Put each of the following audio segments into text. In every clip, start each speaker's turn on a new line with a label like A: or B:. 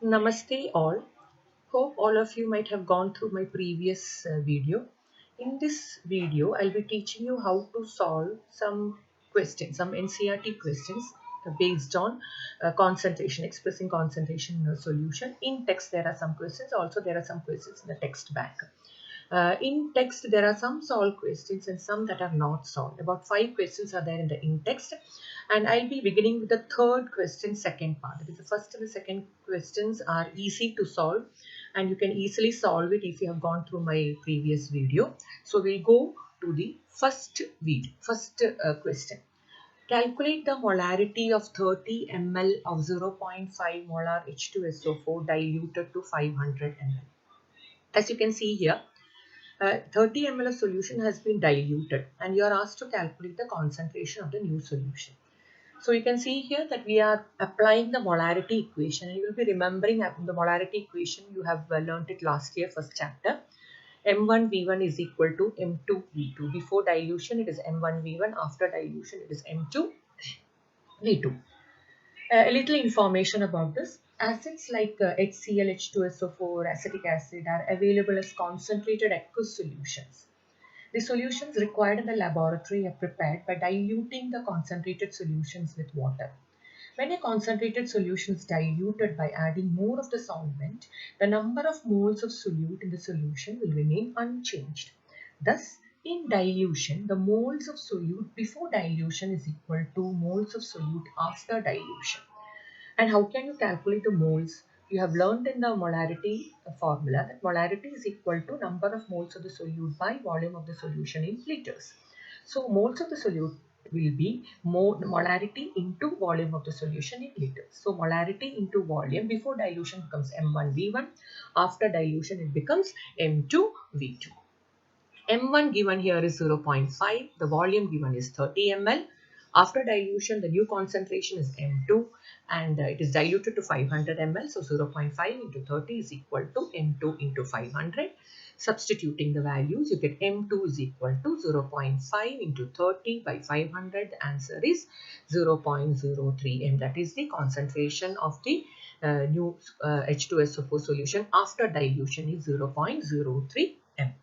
A: Namaste all. Hope all of you might have gone through my previous video. In this video, I'll be teaching you how to solve some questions, some NCERT questions based on concentration, expressing concentration in a solution. In text, there are some questions. Also, there are some questions in the text bank. In text, there are some solved questions and some that are not solved. About 5 questions are there in the in text. And I'll be beginning with the third question, second part. That is, the first and the second questions are easy to solve and you can easily solve it if you have gone through my previous video. So we'll go to the first question. Calculate the molarity of 30 ml of 0.5 molar H2SO4 diluted to 500 ml. As you can see here, 30 ml of solution has been diluted and you are asked to calculate the concentration of the new solution. So you can see here that we are applying the molarity equation, and you will be remembering the molarity equation. You have learned it last year, first chapter. M1V1 is equal to M2V2. Before dilution it is M1V1, after dilution it is M2V2. A little information about this. Acids like HCl, H2SO4, acetic acid are available as concentrated aqueous solutions. The solutions required in the laboratory are prepared by diluting the concentrated solutions with water. When a concentrated solution is diluted by adding more of the solvent, the number of moles of solute in the solution will remain unchanged. Thus, in dilution, the moles of solute before dilution is equal to moles of solute after dilution. And how can you calculate the moles? You have learned in the molarity formula that molarity is equal to number of moles of the solute by volume of the solution in liters. So moles of the solute will be molarity into volume of the solution in liters. So molarity into volume before dilution becomes M1V1. After dilution it becomes M2V2. M1 given here is 0.5. The volume given is 30 ml. After dilution, the new concentration is M2 and it is diluted to 500 ml. So 0.5 into 30 is equal to M2 into 500. Substituting the values, you get M2 is equal to 0.5 into 30 by 500. The answer is 0.03 and that is the concentration of the new H2SO4 solution after dilution is 0.03 m.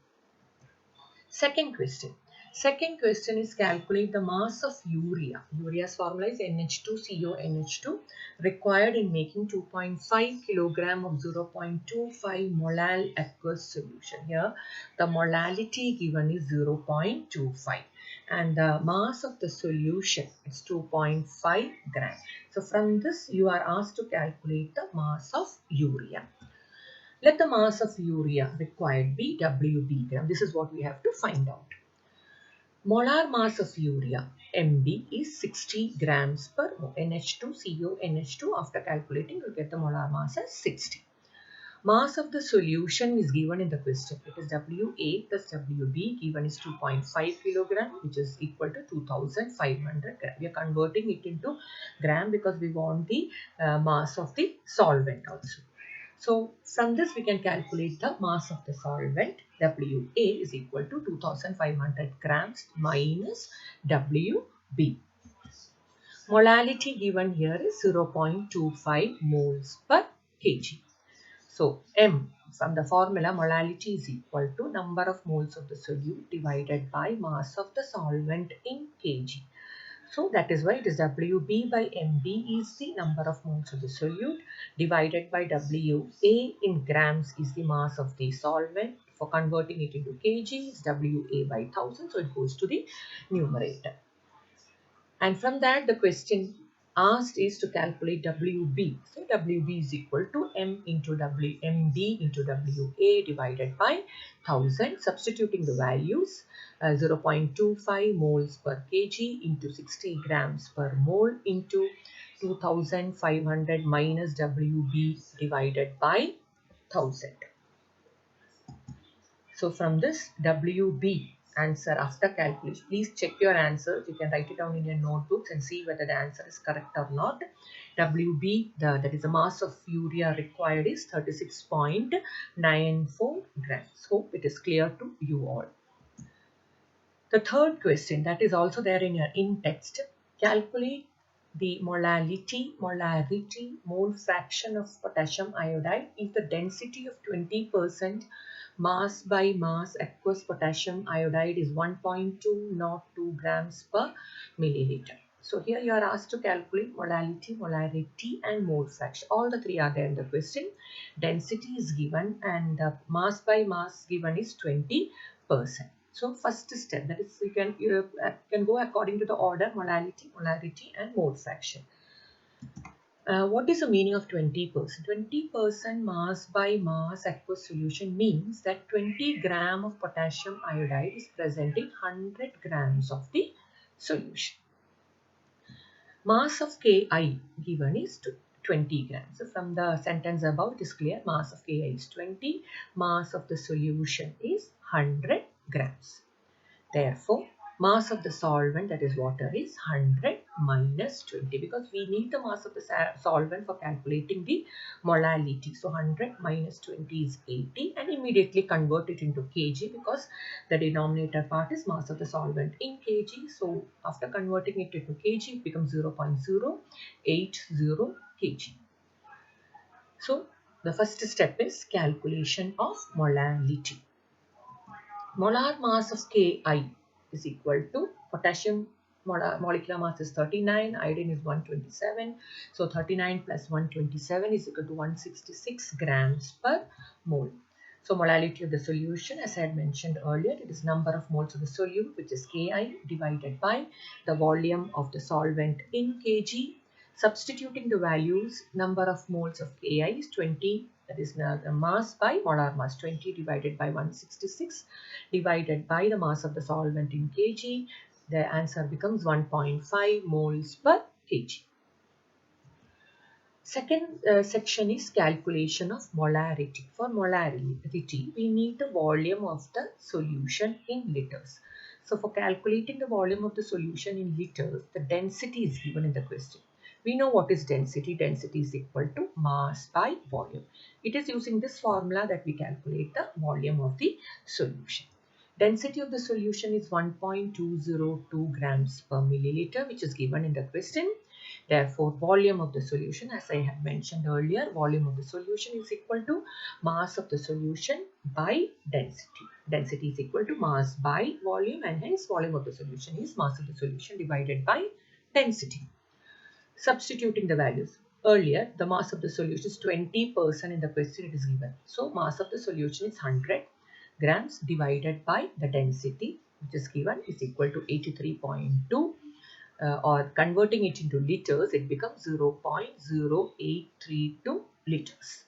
A: Second question. Second question is calculate the mass of urea. Urea's formula is NH2CONH2 required in making 2.5 kilogram of 0.25 molal aqueous solution. Here the molality given is 0.25 and the mass of the solution is 2.5 gram. So from this you are asked to calculate the mass of urea. Let the mass of urea required be Wb gram. This is what we have to find out. Molar mass of urea Mb is 60 grams per mole. NH2CONH2 after calculating you get the molar mass as 60. Mass of the solution is given in the question. It is Wa plus Wb given is 2.5 kilogram which is equal to 2500 gram. We are converting it into gram because we want the mass of the solvent also. So from this we can calculate the mass of the solvent. Wa is equal to 2500 grams minus Wb. Molality given here is 0.25 moles per kg. So M from the formula molality is equal to number of moles of the solute divided by mass of the solvent in kg. So that is why it is Wb by Mb is the number of moles of the solute divided by Wa in grams is the mass of the solvent. For converting it into kg is Wa by 1000. So it goes to the numerator. And from that the question asked is to calculate Wb. So Wb is equal to M into Mb into Wa divided by 1000. Substituting the values 0.25 moles per kg into 60 grams per mole into 2500 minus Wb divided by 1000. So from this Wb answer after calculation, please check your answers. You can write it down in your notebooks and see whether the answer is correct or not. Wb, that is the mass of urea required is 36.94 grams. Hope it is clear to you all. The third question that is also there in your in text. Calculate The molarity, mole fraction of potassium iodide is the density of 20%. Mass by mass aqueous potassium iodide is 1.202 grams per milliliter. So here you are asked to calculate molarity and mole fraction. All the three are there in the question. Density is given and mass by mass given is 20%. So first step, that is you can go according to the order: molarity and mole fraction. What is the meaning of 20%? 20% mass by mass aqueous solution means that 20 gram of potassium iodide is present in 100 grams of the solution. Mass of Ki given is 20 grams. So from the sentence above it is clear, mass of Ki is 20, mass of the solution is 100 grams. Therefore, mass of the solvent, that is water, is 100 minus 20, because we need the mass of the solvent for calculating the molarity. So 100 minus 20 is 80, and immediately convert it into kg, because the denominator part is mass of the solvent in kg. So after converting it into kg, it becomes 0.080 kg. So the first step is calculation of molarity. Molar mass of Ki is equal to potassium molecular mass is 39, iodine is 127. So 39 plus 127 is equal to 166 grams per mole. So molality of the solution, as I had mentioned earlier, it is number of moles of the solute, which is Ki, divided by the volume of the solvent in kg. Substituting the values, number of moles of Ki is 20, that is the mass by molar mass, 20 divided by 166 divided by the mass of the solvent in kg. The answer becomes 1.5 moles per kg. Second section is calculation of molarity. For molarity, we need the volume of the solution in liters. So for calculating the volume of the solution in liters, the density is given in the question. We know what is density. Density is equal to mass by volume. It is using this formula that we calculate the volume of the solution. Density of the solution is 1.202 grams per milliliter, which is given in the question. Therefore, volume of the solution, as I had mentioned earlier, volume of the solution is equal to mass of the solution by density. Density is equal to mass by volume, and hence volume of the solution is mass of the solution divided by density. Substituting the values. Earlier, the mass of the solution is 20% in the question it is given. So, mass of the solution is 100 grams divided by the density, which is given, is equal to 83.2. Or converting it into liters, it becomes 0.0832 liters.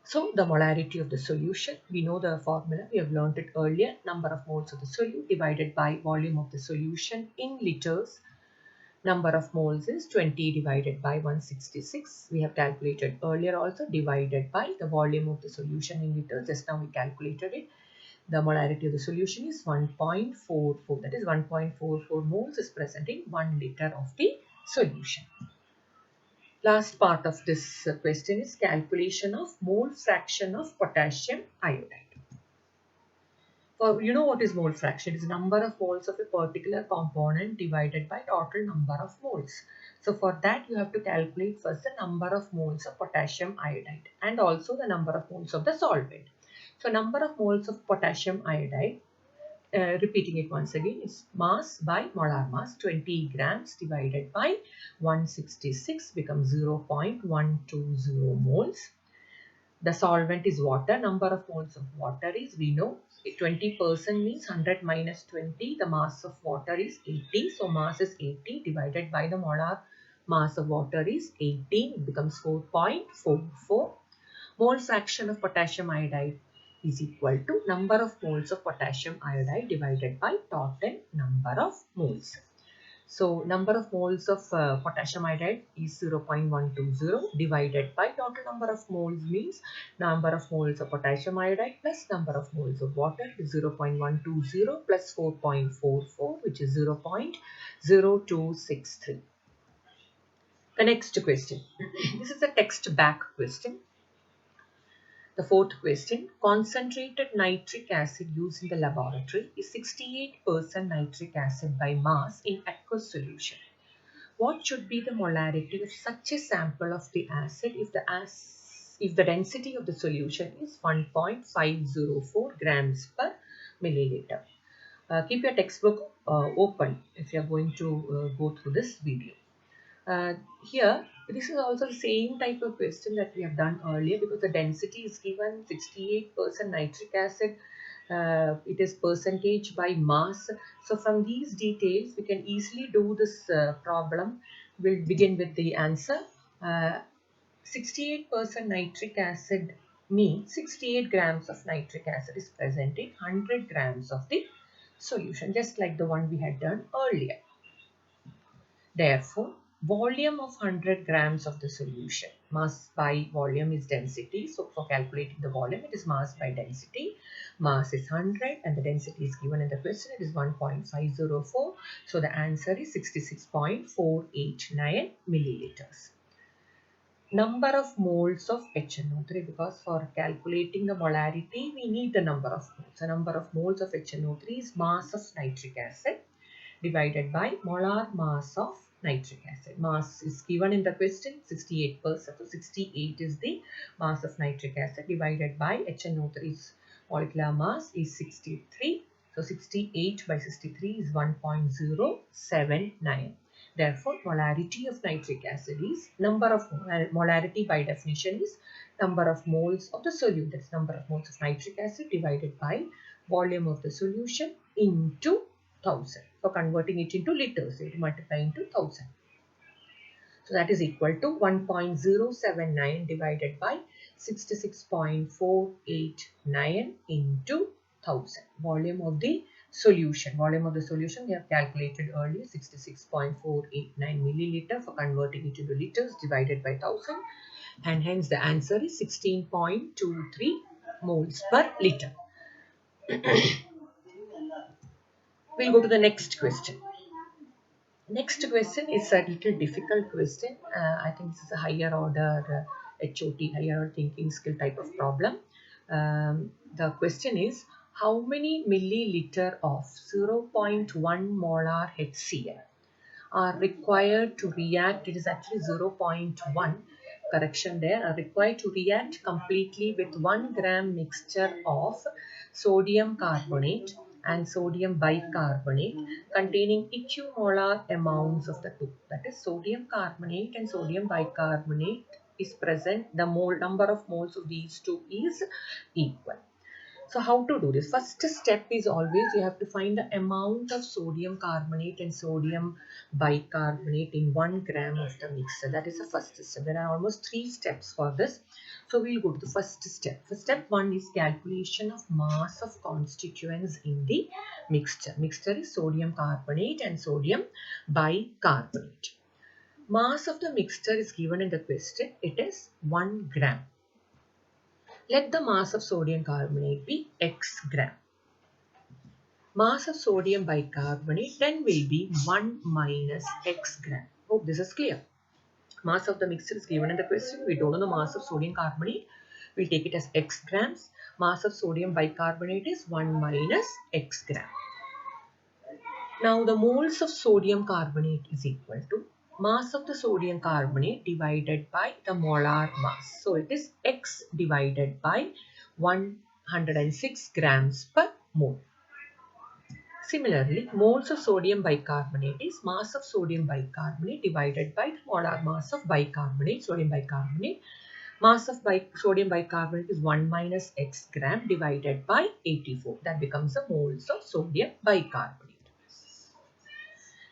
A: So the molarity of the solution, we know the formula, we have learned it earlier. Number of moles of the solute divided by volume of the solution in liters. Number of moles is 20 divided by 166. We have calculated earlier also, divided by the volume of the solution in liters. Just now we calculated it. The molarity of the solution is 1.44. That is 1.44 moles is present in 1 liter of the solution. Last part of this question is calculation of mole fraction of potassium iodide. You know what is mole fraction? It is number of moles of a particular component divided by total number of moles. So for that you have to calculate first the number of moles of potassium iodide and also the number of moles of the solvent. So number of moles of potassium iodide, repeating it once again, is mass by molar mass, 20 grams divided by 166 becomes 0.120 moles. The solvent is water. Number of moles of water is, we know, 20% means 100 minus 20. The mass of water is 80. So mass is 80 divided by the molar mass of water is 18. It becomes 4.44. Mole fraction of potassium iodide is equal to number of moles of potassium iodide divided by total number of moles. So number of moles of potassium iodide is 0.120 divided by total number of moles means number of moles of potassium iodide plus number of moles of water is 0.120 plus 4.44, which is 0.0263. The next question. This is a text back question. The fourth question, concentrated nitric acid used in the laboratory is 68% nitric acid by mass in aqueous solution. What should be the molarity of such a sample of the acid if the density of the solution is 1.504 grams per milliliter? Keep your textbook open if you are going to go through this video. Uh, Here, this is also the same type of question that we have done earlier, because the density is given 68% nitric acid. It is percentage by mass. So from these details, we can easily do this problem. We'll begin with the answer. 68% nitric acid means 68 grams of nitric acid is present in 100 grams of the solution, just like the one we had done earlier. Therefore, volume of 100 grams of the solution, mass by volume is density. So for calculating the volume, it is mass by density. Mass is 100 and the density is given in the question. It is 1.504. So the answer is 66.489 milliliters. Number of moles of HNO3, because for calculating the molarity, we need the number of moles. The number of moles of HNO3 is mass of nitric acid divided by molar mass of nitric acid. Mass is given in the question, 68%. So 68 is the mass of nitric acid divided by HNO3's molecular mass is 63. So 68 by 63 is 1.079. Therefore, molarity of nitric acid is number of molarity by definition is number of moles of the solute. That's number of moles of nitric acid divided by volume of the solution into 1000. For converting it into liters, you multiply into 1000. So that is equal to 1.079 divided by 66.489 into 1000. Volume of the solution. Volume of the solution we have calculated earlier, 66.489 milliliter. For converting it into liters, divided by 1000, and hence the answer is 16.23 moles per liter. We'll go to the next question. Next question is a little difficult question. I think this is a higher order HOT, higher order thinking skill type of problem. The question is, how many milliliter of 0.1 molar HCl are required to react? It is actually 0.1, correction there, are required to react completely with 1 gram mixture of sodium carbonate and sodium bicarbonate containing equimolar amounts of the two. That is, sodium carbonate and sodium bicarbonate is present. The number of moles of these two is equal. So how to do this? First step is always you have to find the amount of sodium carbonate and sodium bicarbonate in 1 gram of the mixture. That is the first step. There are almost 3 steps for this. So we'll go to the first step. For step 1 is calculation of mass of constituents in the mixture. Mixture is sodium carbonate and sodium bicarbonate. Mass of the mixture is given in the question. It is 1 gram. Let the mass of sodium carbonate be x gram. Mass of sodium bicarbonate then will be 1 minus x gram. Hope this is clear. Mass of the mixture is given in the question. We don't know the mass of sodium carbonate. We'll take it as x grams. Mass of sodium bicarbonate is 1 minus x gram. Now the moles of sodium carbonate is equal to mass of the sodium carbonate divided by the molar mass. So it is x divided by 106 grams per mole. Similarly, moles of sodium bicarbonate is mass of sodium bicarbonate divided by the molar mass of bicarbonate, sodium bicarbonate. Mass of sodium bicarbonate is 1 minus x gram divided by 84. That becomes the moles of sodium bicarbonate.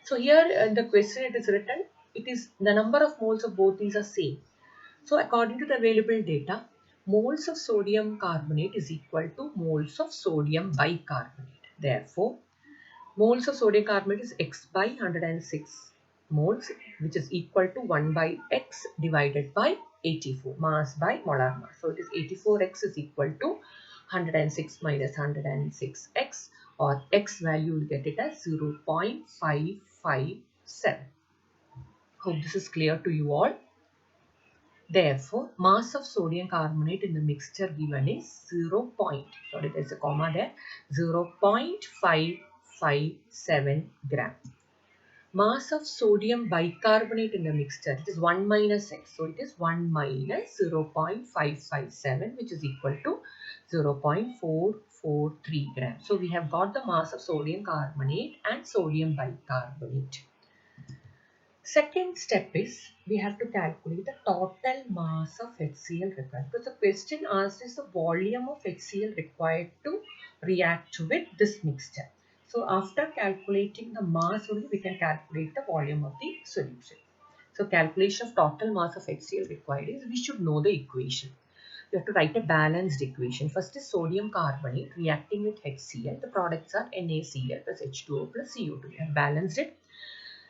A: So here in the question it is written, it is the number of moles of both these are same. So according to the available data, moles of sodium carbonate is equal to moles of sodium bicarbonate. Therefore, moles of sodium carbonate is x by 106 moles, which is equal to 1 by x divided by 84, mass by molar mass. So it is 84x is equal to 106 minus 106x, or x value will get it as 0.557. Hope this is clear to you all. Therefore, mass of sodium carbonate in the mixture given is 0. Sorry, there's a comma there. 0.557 gram. Mass of sodium bicarbonate in the mixture, it is 1 minus x. So it is 1 minus 0.557, which is equal to 0.443 grams. So we have got the mass of sodium carbonate and sodium bicarbonate. Second step is we have to calculate the total mass of HCl required, because the question asked is the volume of HCl required to react with this mixture. So after calculating the mass only, we can calculate the volume of the solution. So calculation of total mass of HCl required is we should know the equation. We have to write a balanced equation. First is sodium carbonate reacting with HCl. The products are NaCl plus H2O plus CO2. We have balanced it.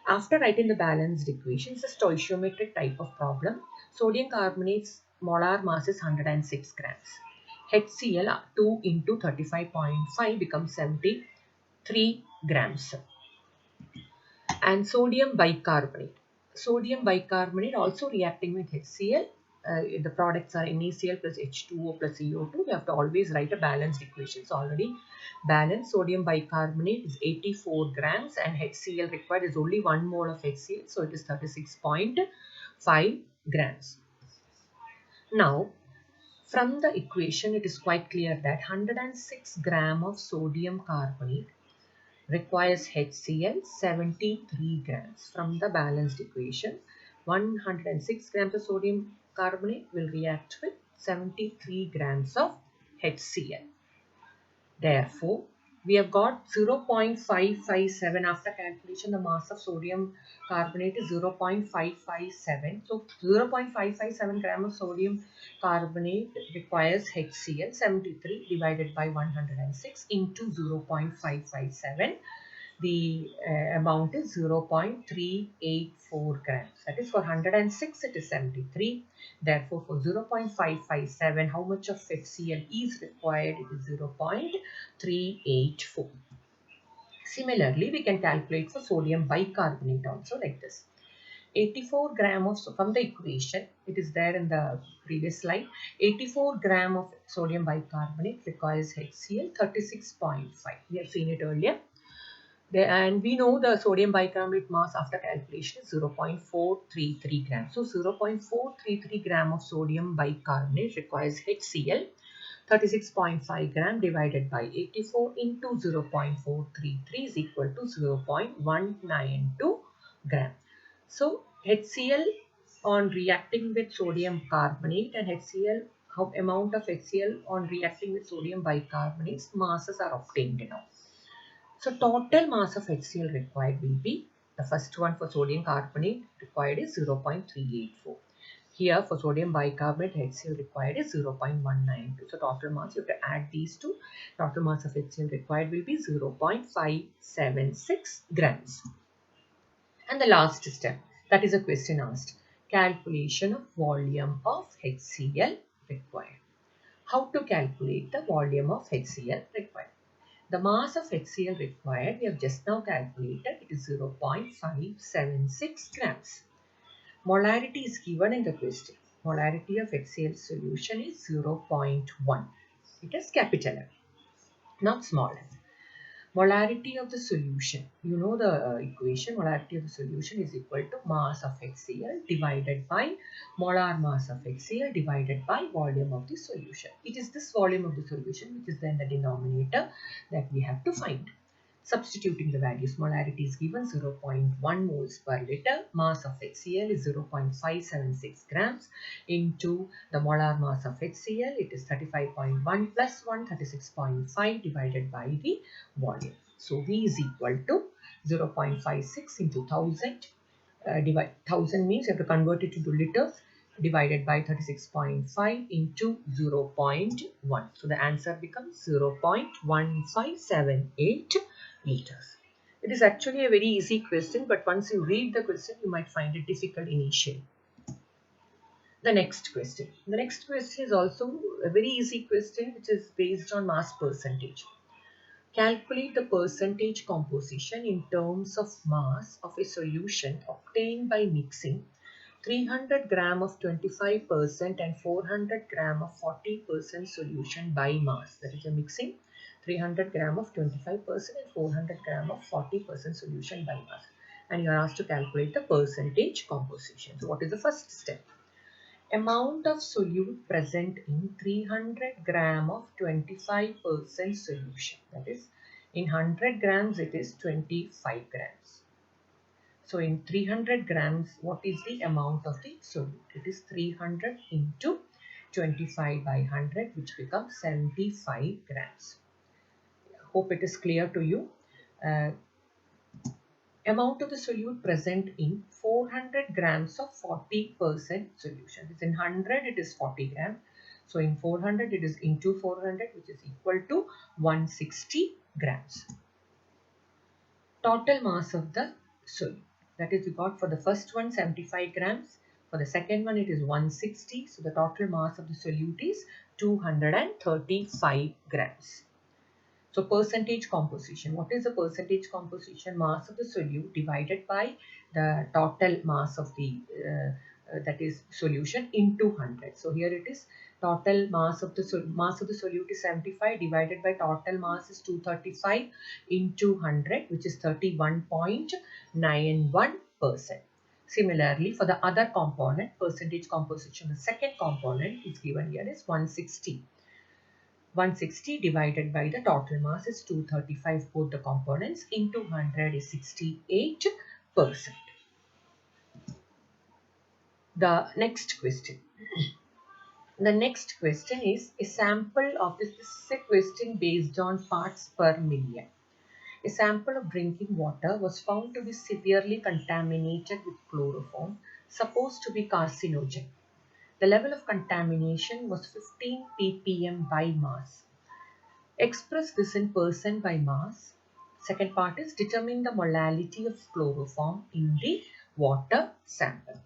A: After writing the balanced equation, it's a stoichiometric type of problem. Sodium carbonate's molar mass is 106 grams. HCl 2 into 35.5 becomes 73 grams. And sodium bicarbonate. Sodium bicarbonate also reacting with HCl. The products are NaCl plus H2O plus CO2. We have to always write a balanced equation. So already balanced sodium bicarbonate is 84 grams and HCl required is only 1 mole of HCl. So it is 36.5 grams. Now, from the equation, it is quite clear that 106 gram of sodium carbonate requires HCl 73 grams. From the balanced equation, 106 grams of sodium carbonate will react with 73 grams of HCl. Therefore, we have got 0.557 after calculation. The mass of sodium carbonate is 0.557. So 0.557 gram of sodium carbonate requires HCl 73 divided by 106 into 0.557. The amount is 0.384 grams. That is for 106 it is 73. Therefore, for 0.557, how much of HCl is required? It is 0.384. Similarly, we can calculate for sodium bicarbonate also like this. 84 gram of, from the equation, it is there in the previous slide, 84 gram of sodium bicarbonate requires HCl 36.5. We have seen it earlier. And we know the sodium bicarbonate mass after calculation is 0.433 grams. So 0.433 gram of sodium bicarbonate requires HCl 36.5 gram divided by 84 into 0.433 is equal to 0.192 gram. So HCl on reacting with sodium carbonate and HCl, how amount of HCl on reacting with sodium bicarbonate masses are obtained now. So total mass of HCl required will be, the first one for sodium carbonate required is 0.384. Here for sodium bicarbonate HCl required is 0.192. So total mass, you have to add these two. Total mass of HCl required will be 0.576 grams. And the last step, that is a question asked. Calculation of volume of HCl required. How to calculate the volume of HCl required? The mass of HCl required, we have just now calculated, it is 0.576 grams. Molarity is given in the question. Molarity of HCl solution is 0.1. It is capital M, not small m. Molarity of the solution. You know the equation. Molarity of the solution is equal to mass of HCl divided by molar mass of HCl divided by volume of the solution. It is this volume of the solution which is then the denominator that we have to find. Substituting the values, molarity is given 0.1 moles per liter, mass of HCl is 0.576 grams into the molar mass of HCl, it is 35.1 plus 1, 36.5 divided by the volume. So V is equal to 0.56 into 1000, 1000 means you have to convert it into liters, divided by 36.5 into 0.1. So the answer becomes 0.1578 liters. It is actually a very easy question, but once you read the question, you might find it difficult initially. The next question. The next question is also a very easy question, which is based on mass percentage. Calculate the percentage composition in terms of mass of a solution obtained by mixing 300 gram of 25% and 400 gram of 40% solution by mass. That is, a mixing 300 gram of 25% and 400 gram of 40% solution by mass. And you are asked to calculate the percentage composition. So what is the first step? Amount of solute present in 300 gram of 25% solution. That is, in 100 grams it is 25 grams. So in 300 grams, what is the amount of the solute? It is 300 into 25 by 100, which becomes 75 grams. Hope it is clear to you. Amount of the solute present in 400 grams of 40% solution. It's in 100, it is 40 grams. So in 400, it is into 400, which is equal to 160 grams. Total mass of the solute. That is, we got for the first one 75 grams. For the second one, it is 160. So the total mass of the solute is 235 grams. So percentage composition. What is the percentage composition? Mass of the solute divided by the total mass of the that is solution into 100. So here it is total mass of the solute is 75 divided by total mass is 235 into 100, which is 31.91%. Similarly, for the other component, percentage composition, the second component is given here is 160. 160 divided by the total mass is 235, both the components, into 100 is 68%. The next question. The next question is a sample of this is a question based on parts per million. A sample of drinking water was found to be severely contaminated with chloroform, supposed to be carcinogen. The level of contamination was 15 ppm by mass. Express this in percent by mass. Second part is determine the molality of chloroform in the water sample.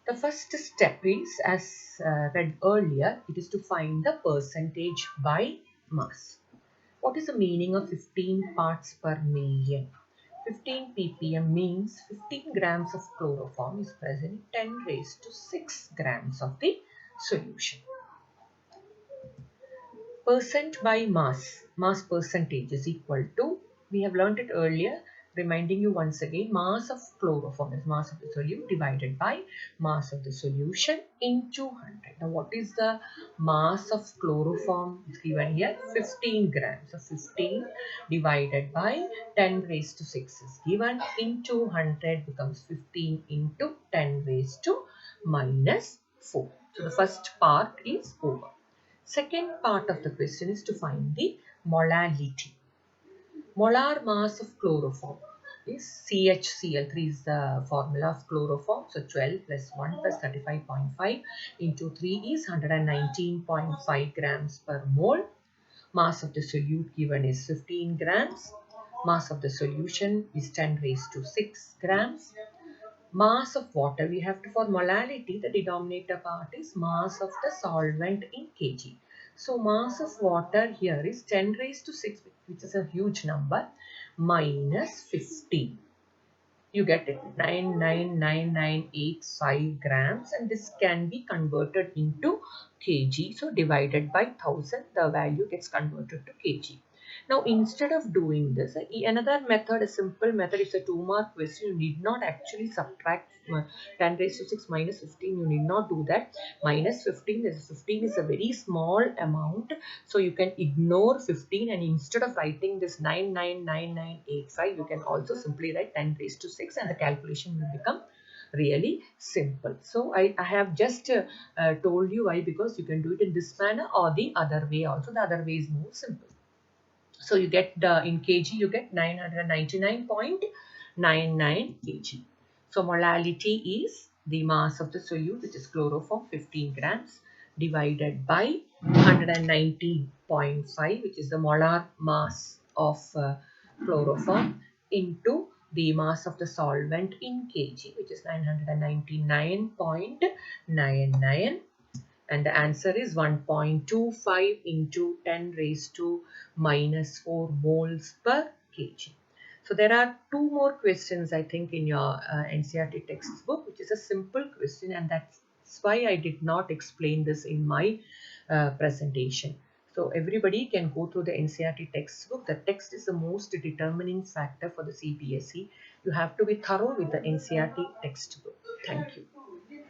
A: The first step is, as read earlier, it is to find the percentage by mass. What is the meaning of 15 parts per million? 15 ppm means 15 grams of chloroform is present in 10 raised to 6 grams of the solution. Percent by mass percentage is equal to, we have learned it earlier, reminding you once again, mass of chloroform is mass of the solute divided by mass of the solution into 100. Now what is the mass of chloroform? It's given here 15 grams. So 15 divided by 10 raised to 6 is given, into 100 becomes 15 into 10 raised to minus 4. So the first part is over. Second part of the question is to find the molality. Molar mass of chloroform is CHCl3 is the formula of chloroform. So 12 plus 1 plus 35.5 into 3 is 119.5 grams per mole. Mass of the solute given is 15 grams. Mass of the solution is 10 raised to 6 grams. Mass of water, we have to, for molality, the denominator part is mass of the solvent in kg. So mass of water here is 10 raised to 6, which is a huge number, minus 15. You get it, 99985 grams, and this can be converted into kg. So divided by 1000, the value gets converted to kg. Now, instead of doing this, another method, a simple method, it's a 2-mark question. You need not actually subtract 10 raised to 6 minus 15. You need not do that. Minus 15 is a very small amount. So you can ignore 15, and instead of writing this 999985, you can also simply write 10 raised to 6, and the calculation will become really simple. So I have just told you why, because you can do it in this manner or the other way also. The other way is more simple. So you get in kg, you get 999.99 kg. So molality is the mass of the solute, which is chloroform, 15 grams, divided by 119.5, which is the molar mass of chloroform, into the mass of the solvent in kg, which is 999.99. And the answer is 1.25 into 10 raised to minus 4 moles per kg. So there are two more questions I think in your NCERT textbook, which is a simple question, and that's why I did not explain this in my presentation. So everybody can go through the NCERT textbook. The text is the most determining factor for the CBSE. You have to be thorough with the NCERT textbook. Thank you.